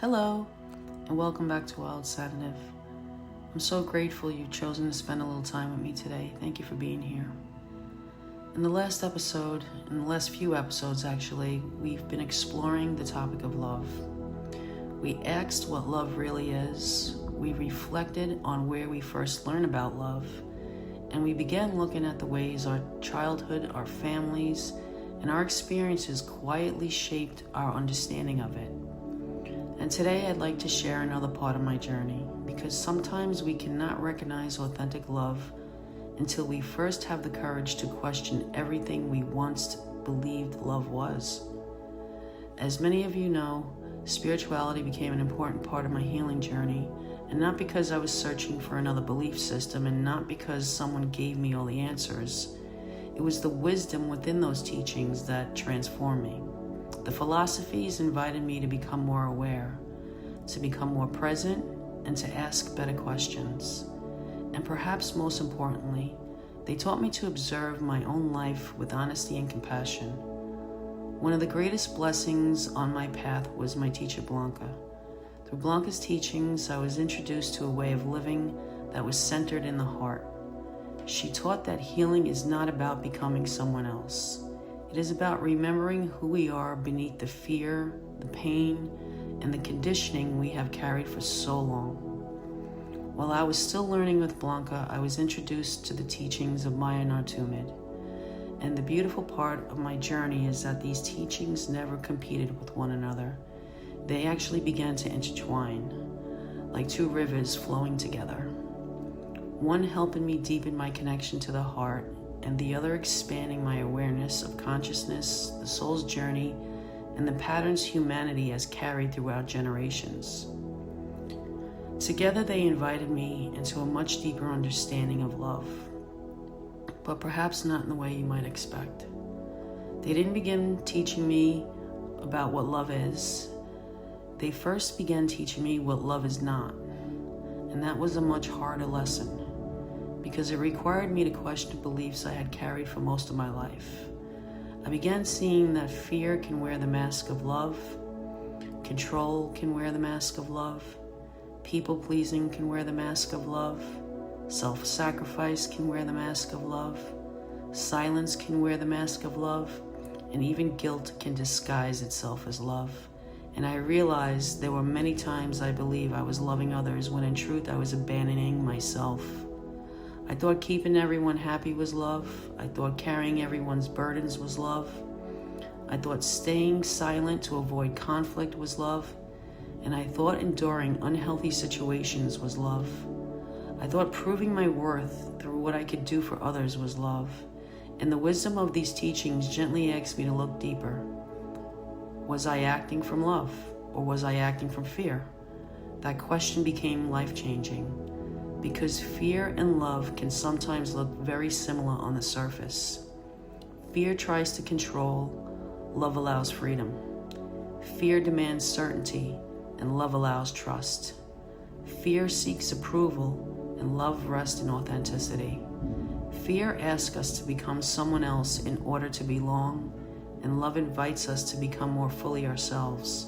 Hello, and welcome back to Wild Sanative. I'm so grateful you've chosen to spend a little time with me today. Thank you for being here. In the last few episodes actually, we've been exploring the topic of love. We asked what love really is, we reflected on where we first learned about love, and we began looking at the ways our childhood, our families, and our experiences quietly shaped our understanding of it. And today I'd like to share another part of my journey, because sometimes we cannot recognize authentic love until we first have the courage to question everything we once believed love was. As many of you know, spirituality became an important part of my healing journey, and not because I was searching for another belief system, and not because someone gave me all the answers. It was the wisdom within those teachings that transformed me. The philosophies invited me to become more aware, to become more present, and to ask better questions. And perhaps most importantly, they taught me to observe my own life with honesty and compassion. One of the greatest blessings on my path was my teacher, Blanca. Through Blanca's teachings, I was introduced to a way of living that was centered in the heart. She taught that healing is not about becoming someone else. It is about remembering who we are beneath the fear, the pain, and the conditioning we have carried for so long. While I was still learning with Blanca, I was introduced to the teachings of Maya Nartumid. And the beautiful part of my journey is that these teachings never competed with one another. They actually began to intertwine, like two rivers flowing together. One helping me deepen my connection to the heart, and the other expanding my awareness of consciousness, the soul's journey, and the patterns humanity has carried throughout generations. Together they invited me into a much deeper understanding of love, but perhaps not in the way you might expect. They didn't begin teaching me about what love is. They first began teaching me what love is not, and that was a much harder lesson, because it required me to question beliefs I had carried for most of my life. I began seeing that fear can wear the mask of love, control can wear the mask of love, people-pleasing can wear the mask of love, self-sacrifice can wear the mask of love, silence can wear the mask of love, and even guilt can disguise itself as love. And I realized there were many times I believed I was loving others when in truth I was abandoning myself. I thought keeping everyone happy was love. I thought carrying everyone's burdens was love. I thought staying silent to avoid conflict was love. And I thought enduring unhealthy situations was love. I thought proving my worth through what I could do for others was love. And the wisdom of these teachings gently asked me to look deeper. Was I acting from love, or was I acting from fear? That question became life-changing, because fear and love can sometimes look very similar on the surface. Fear tries to control, love allows freedom. Fear demands certainty, and love allows trust. Fear seeks approval, and love rests in authenticity. Fear asks us to become someone else in order to belong, and love invites us to become more fully ourselves.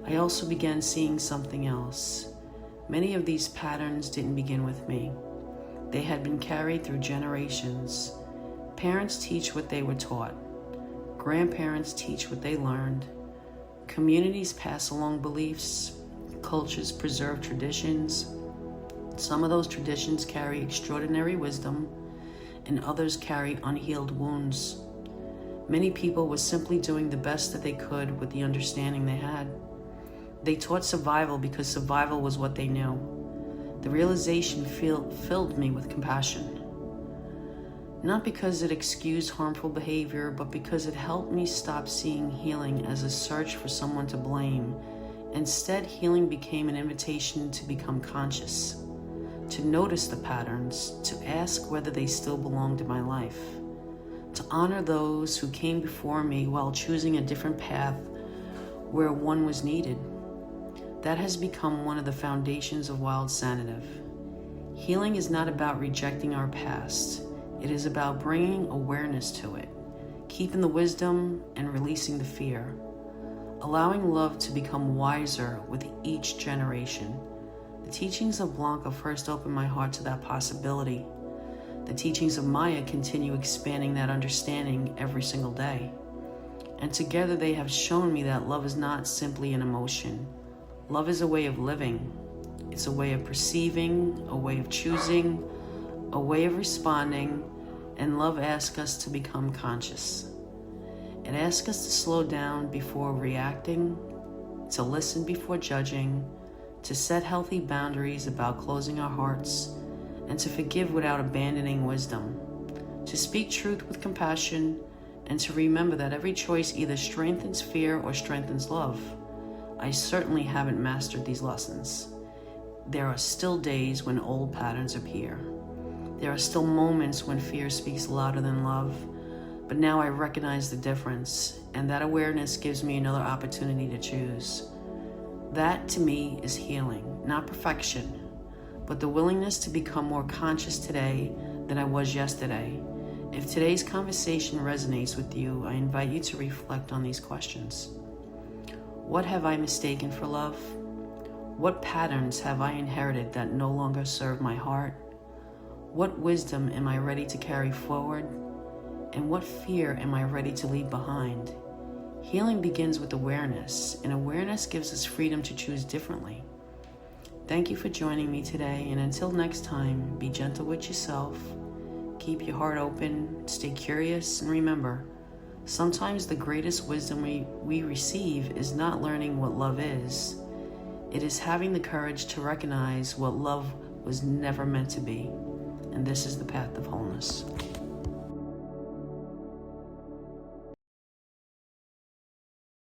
I also began seeing something else. Many of these patterns didn't begin with me. They had been carried through generations. Parents teach what they were taught. Grandparents teach what they learned. Communities pass along beliefs. Cultures preserve traditions. Some of those traditions carry extraordinary wisdom, and others carry unhealed wounds. Many people were simply doing the best that they could with the understanding they had. They taught survival because survival was what they knew. The realization filled me with compassion. Not because it excused harmful behavior, but because it helped me stop seeing healing as a search for someone to blame. Instead, healing became an invitation to become conscious, to notice the patterns, to ask whether they still belonged in my life, to honor those who came before me while choosing a different path where one was needed. That has become one of the foundations of Wild Sanative. Healing is not about rejecting our past. It is about bringing awareness to it, keeping the wisdom and releasing the fear. allowing love to become wiser with each generation. The teachings of Blanca first opened my heart to that possibility. The teachings of Maya continue expanding that understanding every single day. And together they have shown me that love is not simply an emotion. Love is a way of living. It's a way of perceiving, a way of choosing, a way of responding, and love asks us to become conscious. It asks us to slow down before reacting, to listen before judging, to set healthy boundaries about closing our hearts, and to forgive without abandoning wisdom, to speak truth with compassion, and to remember that every choice either strengthens fear or strengthens love. I certainly haven't mastered these lessons. There are still days when old patterns appear. There are still moments when fear speaks louder than love, but now I recognize the difference, and that awareness gives me another opportunity to choose. That, to me, is healing, not perfection, but the willingness to become more conscious today than I was yesterday. If today's conversation resonates with you, I invite you to reflect on these questions. What have I mistaken for love? What patterns have I inherited that no longer serve my heart? What wisdom am I ready to carry forward? And what fear am I ready to leave behind? Healing begins with awareness, and awareness gives us freedom to choose differently. Thank you for joining me today, and until next time, be gentle with yourself, keep your heart open, stay curious, and remember, sometimes the greatest wisdom we receive is not learning what love is. It is having the courage to recognize what love was never meant to be. And this is the path of wholeness.